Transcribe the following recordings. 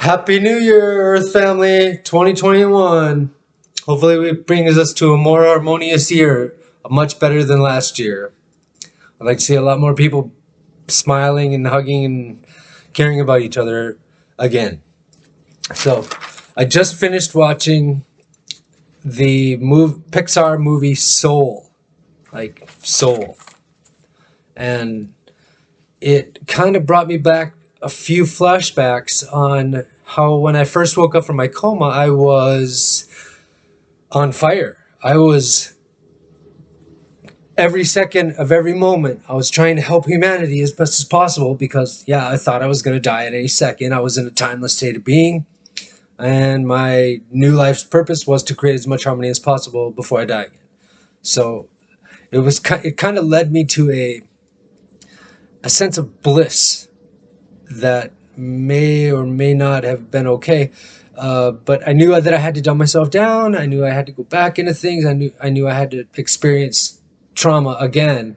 Happy New Year, Earth family, 2021. Hopefully it brings us to a more harmonious year, much better than last year. I'd like to see a lot more people smiling and hugging and caring about each other again. So, I just finished watching the Pixar movie Soul, like Soul. And it kind of brought me back a few flashbacks on how when I first woke up from my coma, I was on fire. I was, every second of every moment, I was trying to help humanity as best as possible because, yeah, I thought I was going to die at any second. I was in a timeless state of being, and my new life's purpose was to create as much harmony as possible before I die again. So it kind of led me to a sense of bliss that may or may not have been okay, but I knew that I had to dumb myself down. I knew I had to go back into things. I knew I had to experience trauma again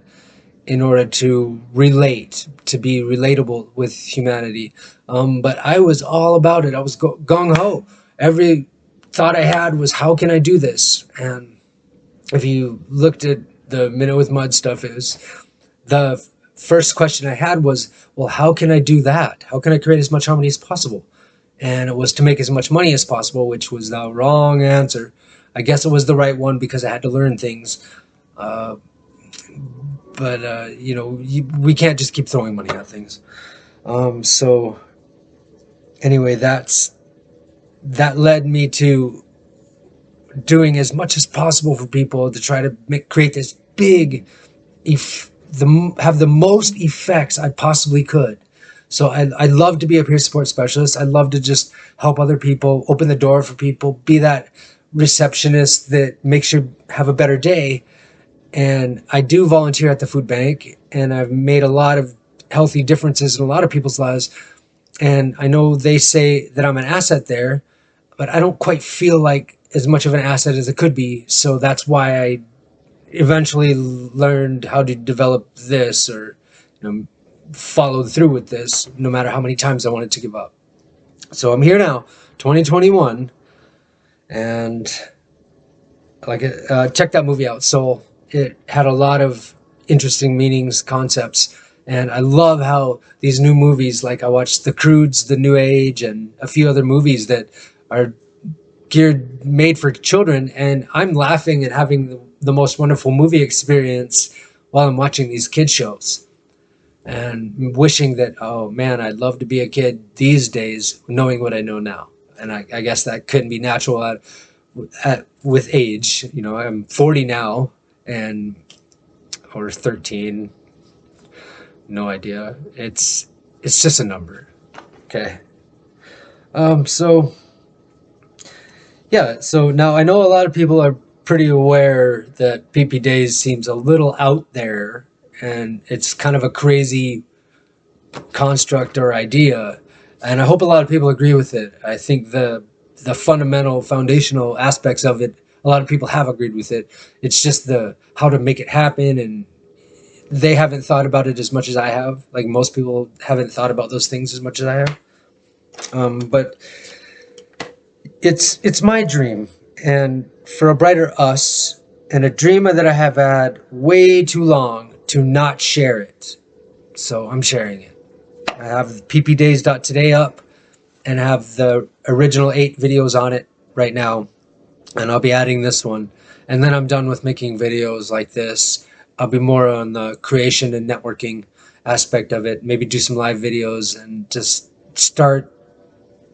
in order to relate, to be relatable with humanity. But I was all about it. I was gung-ho. Every thought I had was, how can I do this? And if you looked at the Minute with Mud stuff, it was the first question I had was, well, how can I do that? How can I create as much harmony as possible? And it was to make as much money as possible, which was the wrong answer. I guess it was the right one because I had to learn things. We can't just keep throwing money at things. So anyway, that led me to doing as much as possible for people to try to create this big have the most effects I possibly could. So I love to be a peer support specialist. I love to just help other people, open the door for people, be that receptionist that makes you have a better day. And I do volunteer at the food bank, and I've made a lot of healthy differences in a lot of people's lives. And I know they say that I'm an asset there, but I don't quite feel like as much of an asset as it could be. So that's why I eventually learned how to develop this, or followed through with this, no matter how many times I wanted to give up. So I'm here now, 2021, and check that movie out, Soul. It had a lot of interesting meanings, concepts, and I love how these new movies, like I watched The Croods, The New Age, and a few other movies that are made for children, and I'm laughing and having the most wonderful movie experience while I'm watching these kid shows, and wishing that, oh man, I'd love to be a kid these days, knowing what I know now. And I guess that couldn't be natural with age. I'm 40 now, or 13, no idea. It's just a number. Okay. So now I know a lot of people are pretty aware that PPDayZ seems a little out there, and it's kind of a crazy construct or idea, and I hope a lot of people agree with it. I think the fundamental, foundational aspects of it, a lot of people have agreed with it. It's just how to make it happen, and they haven't thought about it as much as I have. Like, most people haven't thought about those things as much as I have. But it's my dream, and for a brighter us, and a dream that I have had way too long to not share it. So I'm sharing it. I have PPDayZ.today up, and have the original 8 videos on it right now, and I'll be adding this one, and then I'm done with making videos like this. I'll be more on the creation and networking aspect of it, maybe do some live videos, and just start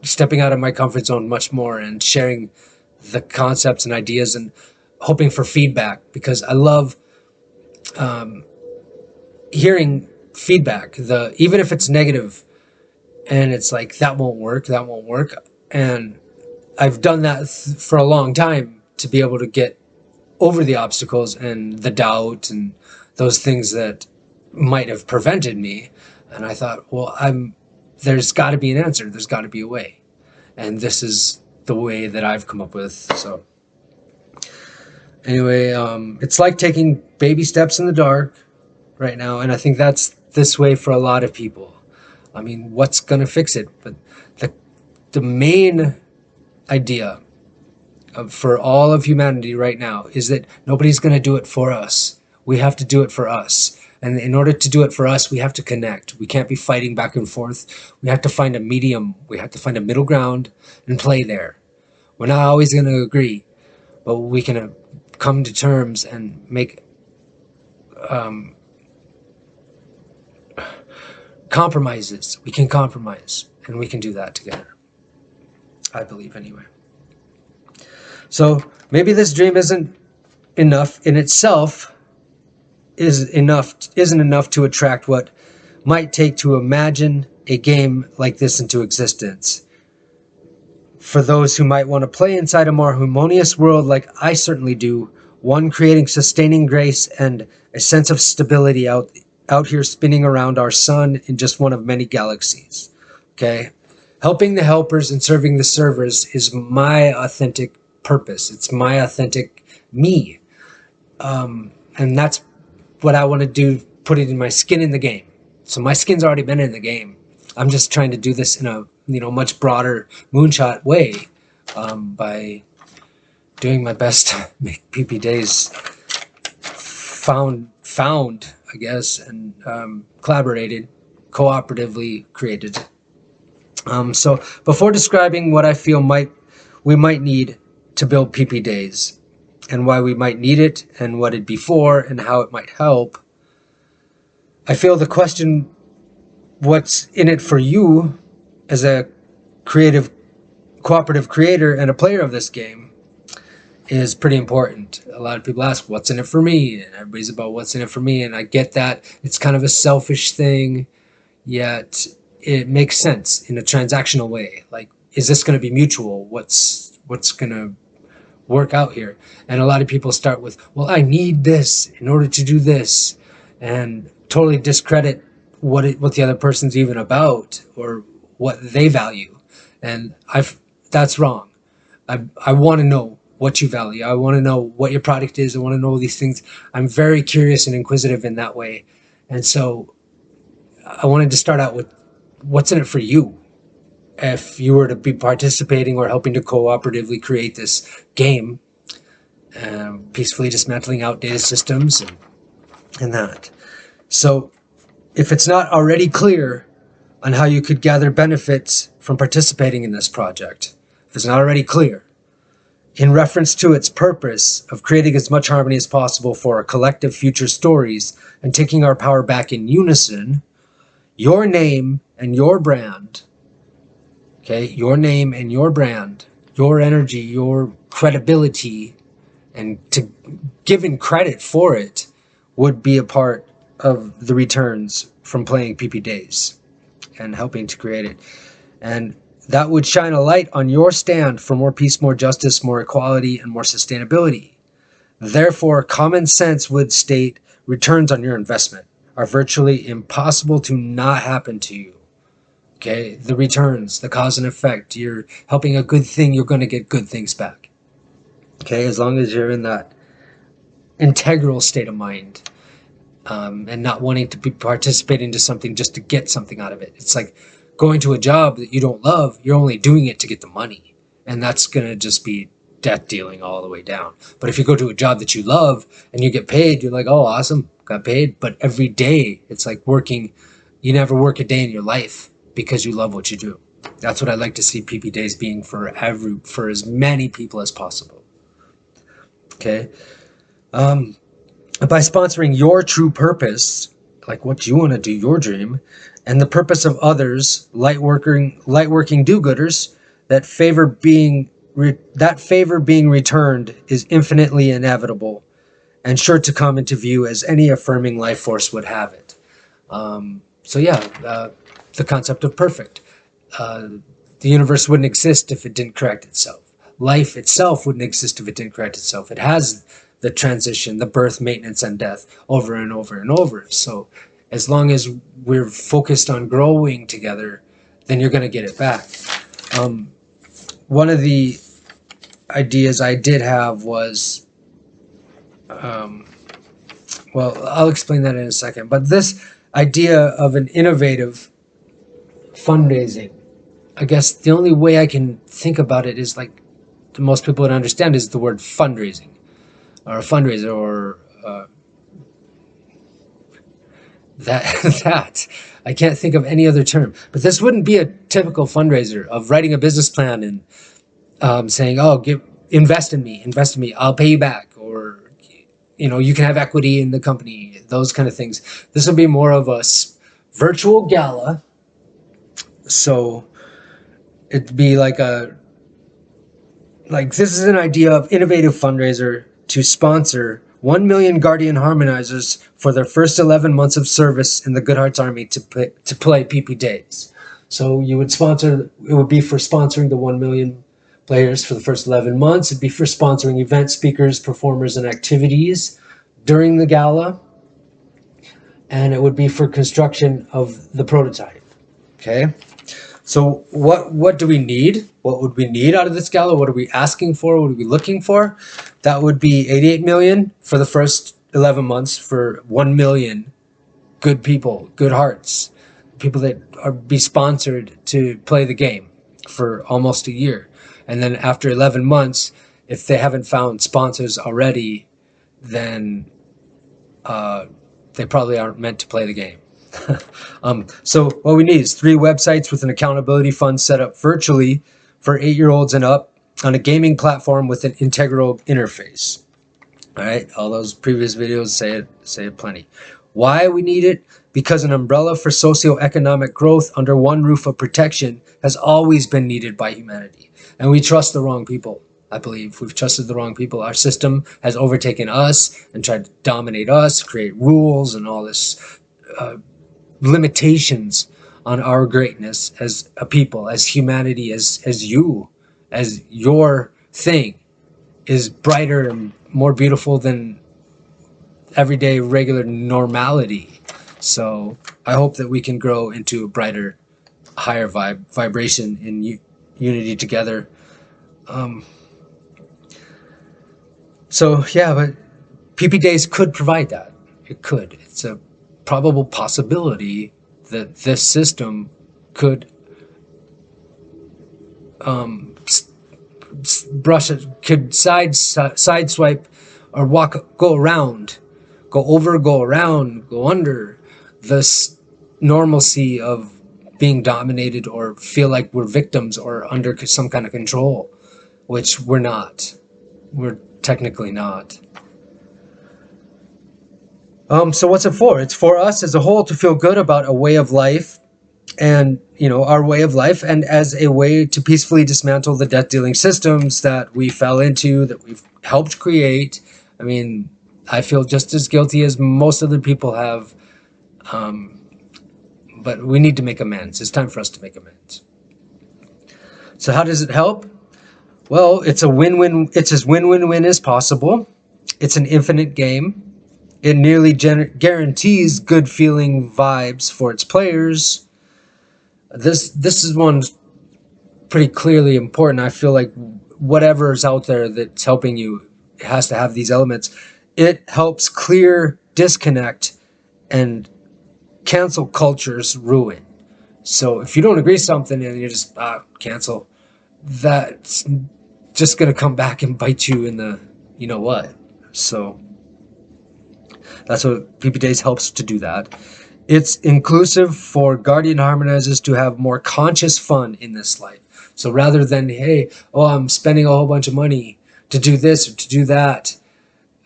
stepping out of my comfort zone much more and sharing the concepts and ideas, and hoping for feedback, because I love hearing feedback, even if it's negative, and it's like, that won't work. And I've done that for a long time to be able to get over the obstacles and the doubt and those things that might have prevented me. And I thought, well, there's got to be an answer. There's got to be a way. And this is the way that I've come up with. So anyway, it's like taking baby steps in the dark right now. And I think that's this way for a lot of people. I mean, what's going to fix it? But the main idea for all of humanity right now is that nobody's going to do it for us. We have to do it for us. And in order to do it for us, we have to connect. We can't be fighting back and forth. We have to find a medium. We have to find a middle ground and play there. We're not always going to agree, but we can come to terms and make compromises. We can compromise, and we can do that together. I believe, anyway. So maybe this dream isn't enough in itself, isn't enough to attract what might take to imagine a game like this into existence. For those who might want to play inside a more harmonious world like I certainly do, one creating sustaining grace and a sense of stability out here spinning around our sun in just one of many galaxies. Okay? Helping the helpers and serving the servers is my authentic purpose. It's my authentic me. And that's what I want to do, put it in my skin in the game. So my skin's already been in the game. I'm just trying to do this in a much broader moonshot way, by doing my best to make PPDayZ found, I guess, and collaborated, cooperatively created. So before describing what I feel we might need to build PPDayZ, and why we might need it, and what it'd be for, and how it might help, I feel the question, what's in it for you as a cooperative creator and a player of this game, is pretty important. A lot of people ask, what's in it for me? And everybody's about what's in it for me, and I get that. It's kind of a selfish thing, yet it makes sense in a transactional way. Like, is this going to be mutual? What's going to work out here? And a lot of people start with, well, I need this in order to do this, and totally discredit what the other person's even about or what they value. And that's wrong. I want to know what you value. I want to know what your product is. I want to know these things. I'm very curious and inquisitive in that way. And so I wanted to start out with, what's in it for you? If you were to be participating or helping to cooperatively create this game, peacefully dismantling outdated systems and that. So if it's not already clear on how you could gather benefits from participating in this project, if it's not already clear, in reference to its purpose of creating as much harmony as possible for our collective future stories and taking our power back in unison, your name and your brand, okay, your name and your brand, your energy, your credibility, and to giving credit for it would be a part of the returns from playing PPDayZ and helping to create it. And that would shine a light on your stand for more peace, more justice, more equality, and more sustainability. Therefore, common sense would state returns on your investment are virtually impossible to not happen to you. Okay, the returns, the cause and effect. You're helping a good thing, you're going to get good things back. Okay, as long as you're in that integral state of mind, and not wanting to be participating into something just to get something out of it. It's like going to a job that you don't love. You're only doing it to get the money, and that's going to just be death dealing all the way down. But if you go to a job that you love and you get paid, you're like, oh, awesome, got paid. But every day, it's like working. You never work a day in your life because you love what you do. That's what I'd like to see PPDayZ being for as many people as possible. Okay. By sponsoring your true purpose, like what you want to do, your dream, and the purpose of others, light-working do-gooders, that favor being returned is infinitely inevitable and sure to come into view as any affirming life force would have it. The concept of perfect. The universe wouldn't exist if it didn't correct itself. Life itself wouldn't exist if it didn't correct itself. It has the transition, the birth, maintenance, and death over and over and over. So as long as we're focused on growing together, then you're going to get it back. One of the ideas I did have was, I'll explain that in a second, but this idea of an innovative fundraising I guess the only way I can think about it is like most people would understand is the word fundraising or a fundraiser or that that I can't think of any other term. But this wouldn't be a typical fundraiser of writing a business plan and saying, "Oh, invest in me, I'll pay you back," or you can have equity in the company. Those kind of things. This would be more of a virtual gala. So it'd be like this is an idea of innovative fundraiser to sponsor 1 million Guardian Harmonizers for their first 11 months of service in the Good Hearts Army to play PPDayZ. So you would sponsor, it would be for sponsoring the 1 million players for the first 11 months. It'd be for sponsoring event speakers, performers, and activities during the gala. And it would be for construction of the prototype. Okay? So what do we need? What would we need out of this gala? What are we asking for? What are we looking for? That would be 88 million for the first 11 months for 1 million good people, good hearts, people that are be sponsored to play the game for almost a year. And then after 11 months, if they haven't found sponsors already, then they probably aren't meant to play the game. So what we need is 3 websites with an accountability fund set up virtually for 8-year-olds and up on a gaming platform with an integral interface. All right, all those previous videos say it plenty. Why we need it? Because an umbrella for socioeconomic growth under one roof of protection has always been needed by humanity. And we trust the wrong people. I believe we've trusted the wrong people. Our system has overtaken us and tried to dominate us, create rules and all this limitations on our greatness as a people, as humanity, as your thing is brighter and more beautiful than everyday regular normality. So I hope that we can grow into a brighter, higher vibration in unity together. So yeah, but PPDayZ could provide that. It could. It's a probable possibility that this system could brush it, could sideswipe or go around, go over, go around, go under this normalcy of being dominated or feel like we're victims or under some kind of control, which we're not. We're technically not. So what's it for? It's for us as a whole to feel good about a way of life and, our way of life, and as a way to peacefully dismantle the death-dealing systems that we fell into, that we've helped create. I mean, I feel just as guilty as most other people have, but we need to make amends. It's time for us to make amends. So how does it help? Well, it's a win-win. It's as win-win-win as possible. It's an infinite game. It nearly guarantees good feeling vibes for its players. This is one pretty clearly important. I feel like whatever's out there that's helping you has to have these elements. It helps clear disconnect and cancel culture's ruin. So if you don't agree with something and you just cancel, that's just going to come back and bite you in the what. So that's what PPDayZ helps to do that. It's inclusive for Guardian Harmonizers to have more conscious fun in this life. So rather than, hey, I'm spending a whole bunch of money to do this or to do that,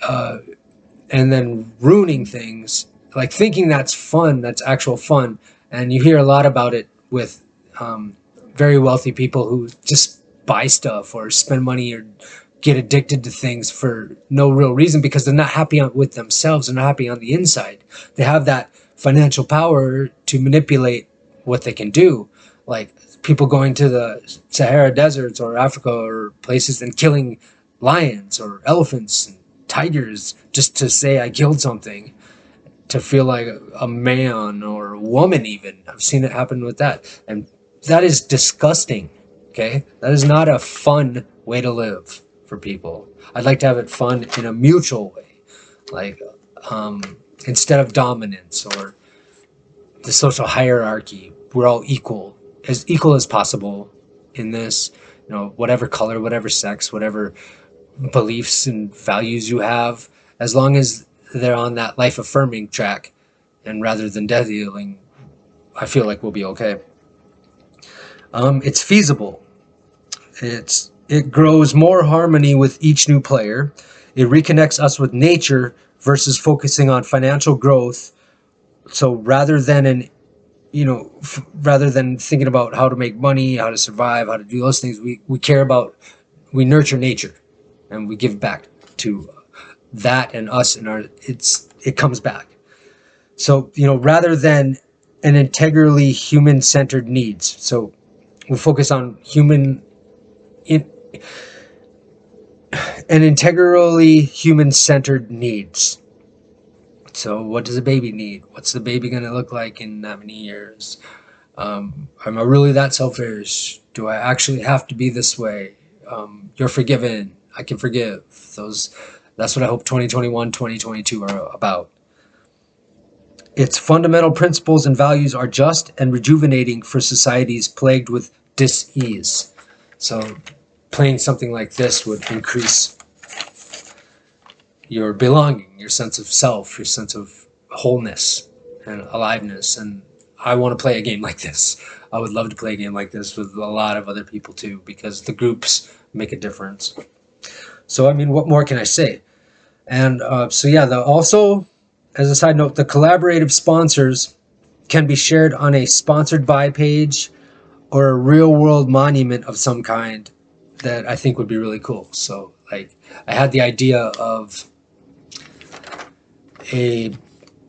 and then ruining things, like thinking that's fun, that's actual fun. And you hear a lot about it with very wealthy people who just buy stuff or spend money or get addicted to things for no real reason because they're not happy with themselves. They're not happy on the inside. They have that financial power to manipulate what they can do. Like people going to the Sahara deserts or Africa or places and killing lions or elephants and tigers just to say I killed something, to feel like a man or a woman even. I've seen it happen with that. And that is disgusting, okay? That is not a fun way to live for people. I'd like to have it fun in a mutual way, like instead of dominance or the social hierarchy. We're all equal as equal as possible in this, whatever color, whatever sex, whatever beliefs and values you have, as long as they're on that life affirming track and rather than death dealing, I feel like we'll be okay. It's feasible. It grows more harmony with each new player. It reconnects us with nature versus focusing on financial growth. So rather than rather than thinking about how to make money, how to survive, how to do those things, we nurture nature, and we give back to that and us, and it comes back. So rather than an integrally human-centered needs, so we focus on an integrally human-centered needs. So what does a baby need? What's the baby going to look like in that many years? Am I really that selfish? Do I actually have to be this way? You're forgiven. I can forgive. That's what I hope 2021, 2022 are about. Its fundamental principles and values are just and rejuvenating for societies plagued with dis-ease. So playing something like this would increase your belonging, your sense of self, your sense of wholeness and aliveness. And I want to play a game like this. I would love to play a game like this with a lot of other people too, because the groups make a difference. So, I mean, what more can I say? And also, as a side note, the collaborative sponsors can be shared on a sponsored by page or a real world monument of some kind that I think would be really cool. So, like, I had the idea of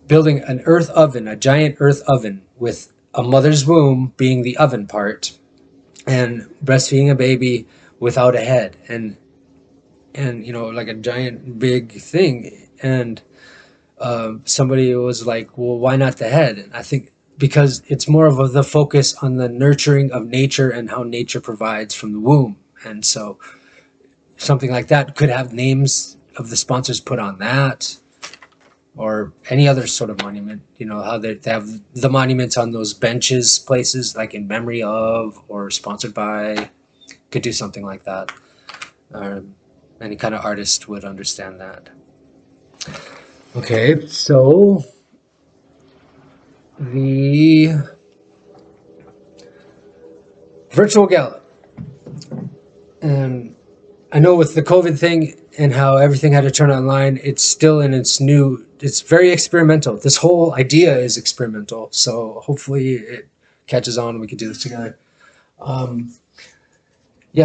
building an earth oven, a giant earth oven with a mother's womb being the oven part, and breastfeeding a baby without a head, and like a giant big thing. And somebody was like, well, why not the head? And I think because it's more of the focus on the nurturing of nature and how nature provides from the womb. And so something like that could have names of the sponsors put on that, or any other sort of monument. How they have the monuments on those benches places, like in memory of or sponsored by. Could do something like that. Any kind of artist would understand that. Okay, so the virtual gala. And I know with the COVID thing and how everything had to turn online, it's still in its new, it's very experimental. This whole idea is experimental. So hopefully it catches on and we can do this together.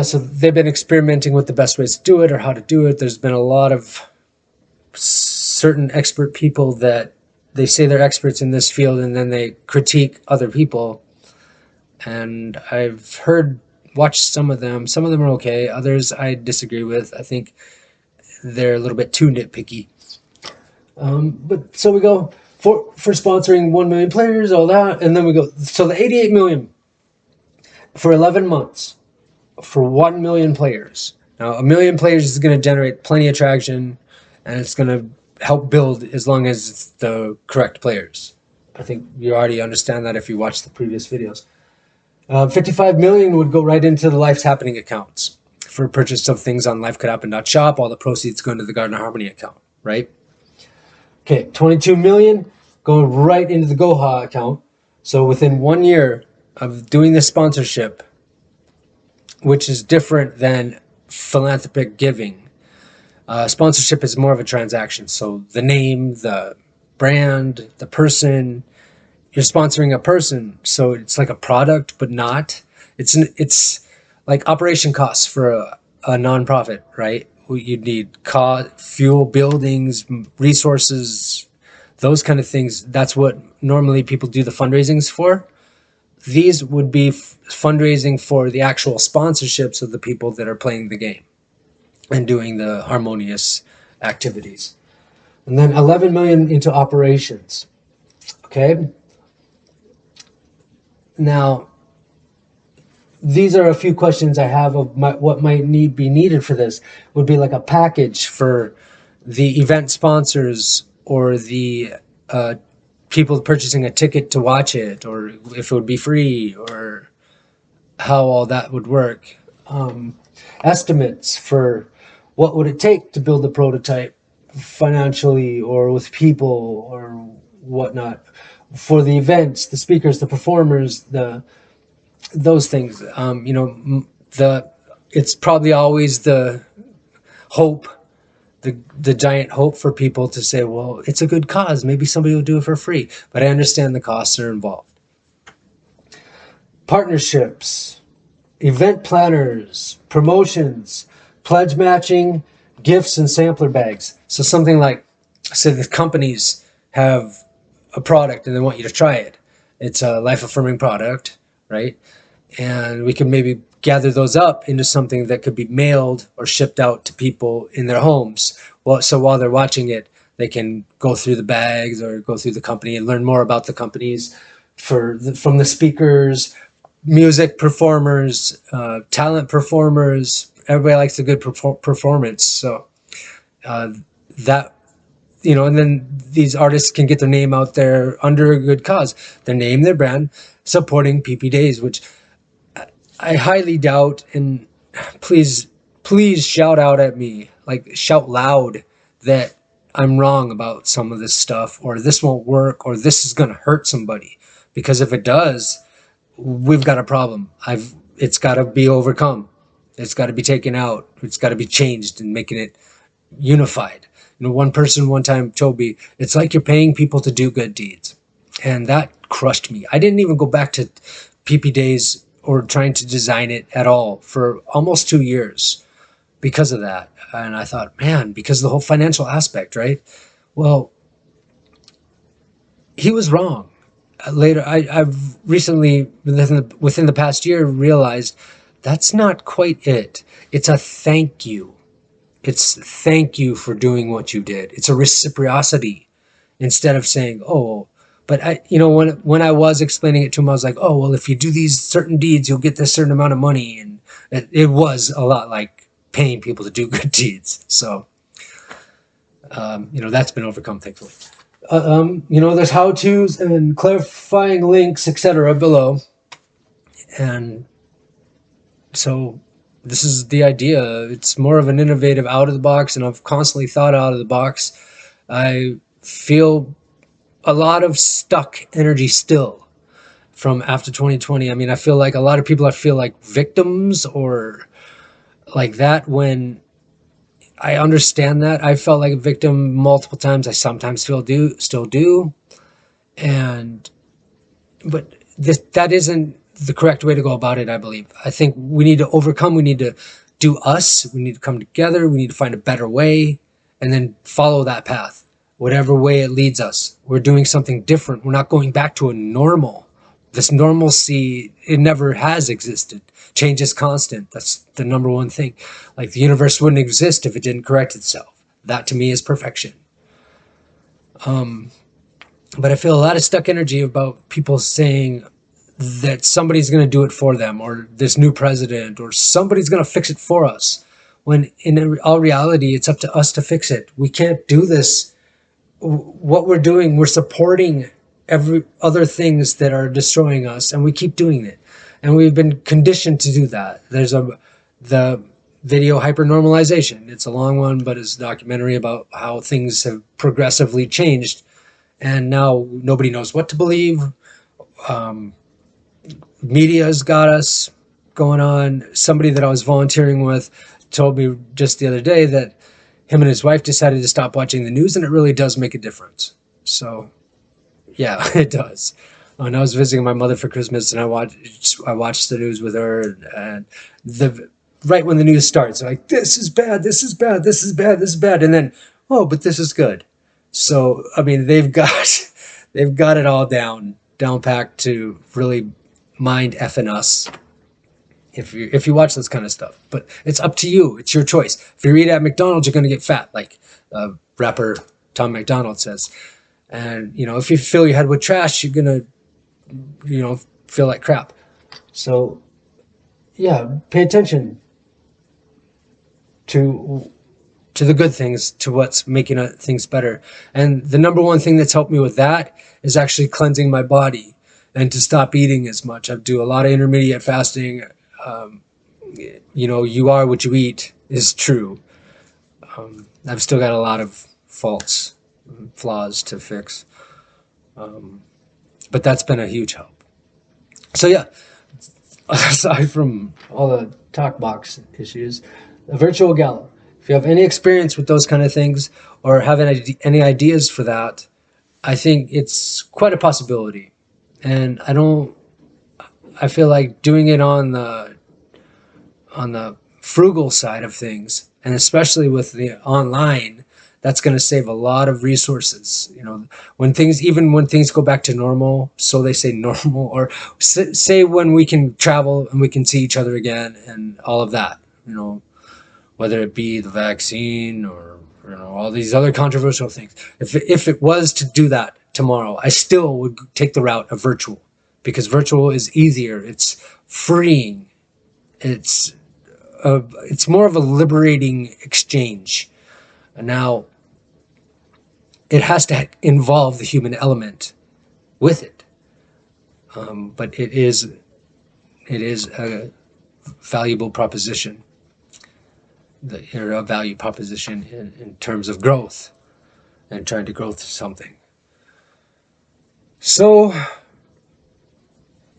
So they've been experimenting with the best ways to do it or how to do it. There's been a lot of certain expert people that they say they're experts in this field and then they critique other people. And I've watched some of them. Some of them are okay. Others I disagree with. I think they're a little bit too nitpicky. But so we go for sponsoring 1 million players, all that. And then we go, so the 88 million for 11 months for 1 million players. Now, 1 million players is going to generate plenty of traction, and it's going to help build as long as it's the correct players. I think you already understand that if you watch the previous videos. 55 million would go right into the Life's Happening accounts for purchase of things on lifecouldappen.shop. All the proceeds go into the Garden of Harmony account, right? Okay, 22 million go right into the Goha account. So within 1 year of doing this sponsorship, which is different than philanthropic giving, sponsorship is more of a transaction. So the name, the brand, the person, you're sponsoring a person, so it's like a product, but not. It's like operation costs for a nonprofit, right? You'd need fuel, buildings, resources, those kind of things. That's what normally people do the fundraisings for. These would be fundraising for the actual sponsorships of the people that are playing the game and doing the harmonious activities. And then 11 million into operations. Okay. Now, these are a few questions I have of what might be needed for this. Would be like a package for the event sponsors or the people purchasing a ticket to watch it, or if it would be free, or how all that would work. Estimates for what would it take to build a prototype financially or with people or whatnot for the events, the speakers, the performers, those things. It's probably always the hope, the giant hope for people to say, well, it's a good cause. Maybe somebody will do it for free. But I understand the costs are involved. Partnerships, event planners, promotions, pledge matching, gifts, and sampler bags. So something like, say the companies have a product and they want you to try it. It's a life-affirming product, right? And we can maybe gather those up into something that could be mailed or shipped out to people in their homes. Well, so while they're watching it, they can go through the bags or go through the company and learn more about the companies from the speakers, music performers, talent performers. Everybody likes a good performance. So that, and then these artists can get their name out there under a good cause. Their name, their brand, supporting PPDayZ, which I highly doubt. And please shout out at me, like shout loud that I'm wrong about some of this stuff, or this won't work, or this is going to hurt somebody. Because if it does, we've got a problem. It's got to be overcome. It's got to be taken out. It's got to be changed and making it unified. One person one time told me, it's like you're paying people to do good deeds. And that crushed me. I didn't even go back to PPDayZ or trying to design it at all for almost 2 years because of that. And I thought, man, because of the whole financial aspect, right? Well, he was wrong. Later, I've recently, within the past year, realized that's not quite it. It's a thank you. It's thank you for doing what you did. It's a reciprocity instead of saying, oh, but when I was explaining it to him, I was like, oh, well, if you do these certain deeds, you'll get this certain amount of money. And it was a lot like paying people to do good deeds. So, that's been overcome, thankfully. There's how-tos and clarifying links, etc. below. And so this is the idea. It's more of an innovative out of the box, and I've constantly thought out of the box. I feel a lot of stuck energy still from after 2020. I mean, I feel like a lot of people, I feel like victims or like that when I understand that. I felt like a victim multiple times. I sometimes still do. But that isn't the correct way to go about it, I believe. I think we need to overcome. We need to do us. We need to come together. We need to find a better way and then follow that path, whatever way it leads us. We're doing something different. We're not going back to a normal. This normalcy, it never has existed. Change is constant. That's the number one thing. Like the universe wouldn't exist if it didn't correct itself. That to me is perfection. But I feel a lot of stuck energy about people saying that somebody's going to do it for them, or this new president, or somebody's going to fix it for us. When in all reality, it's up to us to fix it. We can't do this. What we're doing, we're supporting every other things that are destroying us, and we keep doing it. And we've been conditioned to do that. There's the video hypernormalization. It's a long one, but it's a documentary about how things have progressively changed. And now nobody knows what to believe. Media's got us going on. Somebody that I was volunteering with told me just the other day that him and his wife decided to stop watching the news, and it really does make a difference. So, yeah, it does. And I was visiting my mother for Christmas, and I watched the news with her, and right when the news starts, they're like, this is bad, this is bad, this is bad, this is bad, and then, oh, but this is good. So, I mean, they've got it all down packed to really mind effing us if you watch this kind of stuff. But it's up to you. It's your choice. If you eat at McDonald's, you're going to get fat, like rapper Tom McDonald says. And, if you fill your head with trash, you're going to, feel like crap. So, yeah, pay attention to the good things, to what's making things better. And the number one thing that's helped me with that is actually cleansing my body and to stop eating as much. I do a lot of intermediate fasting. You are what you eat is true. I've still got a lot of flaws to fix. But that's been a huge help. So yeah, aside from all the talk box issues, a virtual gala. If you have any experience with those kind of things or have any ideas for that, I think it's quite a possibility. And I feel like doing it on the frugal side of things, and especially with the online, that's going to save a lot of resources. When things go back to normal, so they say normal, or say when we can travel and we can see each other again and all of that, whether it be the vaccine or all these other controversial things. If it was to do that tomorrow, I still would take the route of virtual, because virtual is easier. It's freeing. It's more of a liberating exchange. And now it has to involve the human element with it. But it is a valuable proposition. A value proposition in terms of growth and trying to grow through something. So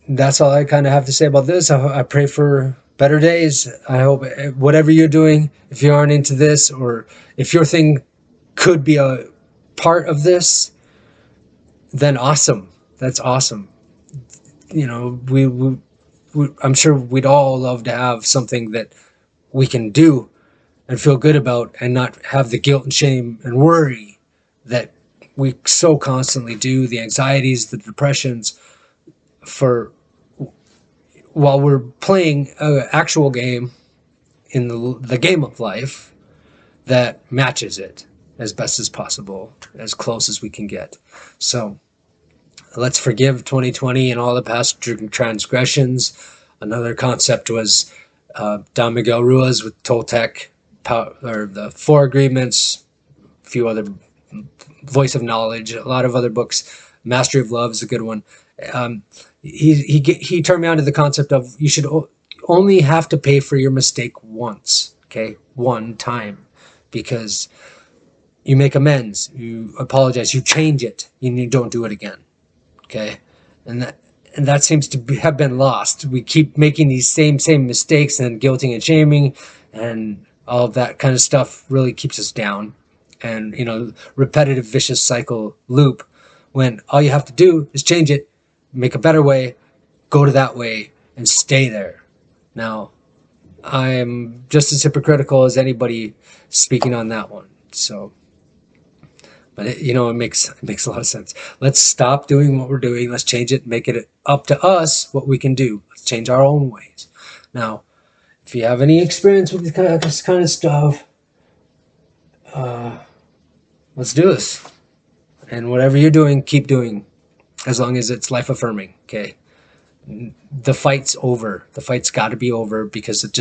that's all I kind of have to say about this. I pray for better days. I hope whatever you're doing, if you aren't into this, or if your thing could be a part of this, then awesome. That's awesome. I'm sure we'd all love to have something that we can do and feel good about and not have the guilt and shame and worry that we so constantly do, the anxieties, the depressions, while we're playing an actual game in the game of life that matches it as best as possible, as close as we can get. So let's forgive 2020 and all the past transgressions. Another concept was Don Miguel Ruiz with Toltec, or the Four Agreements, a few other, Voice of Knowledge, a lot of other books. Mastery of Love is a good one. He turned me on to the concept of you should only have to pay for your mistake once, okay? One time, because you make amends, you apologize, you change it, and you don't do it again, okay? And that seems to have been lost. We keep making these same mistakes, and guilting and shaming and all of that kind of stuff really keeps us down. And, repetitive vicious cycle loop, when all you have to do is change it, make a better way, go to that way, and stay there. Now, I'm just as hypocritical as anybody speaking on that one. So, but it makes a lot of sense. Let's stop doing what we're doing. Let's change it, make it up to us what we can do. Let's change our own ways. Now, if you have any experience with this kind of stuff, let's do this. And whatever you're doing, keep doing, as long as it's life affirming. Okay, the fight's over. The fight's got to be over, because it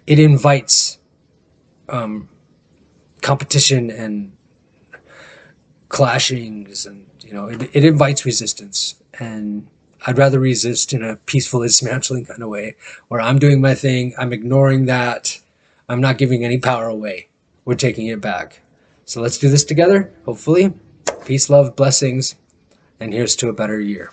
invites competition and clashings, and it invites resistance. And I'd rather resist in a peaceful, dismantling kind of way, where I'm doing my thing, I'm ignoring that, I'm not giving any power away, we're taking it back. So let's do this together, hopefully. Peace, love, blessings, and here's to a better year.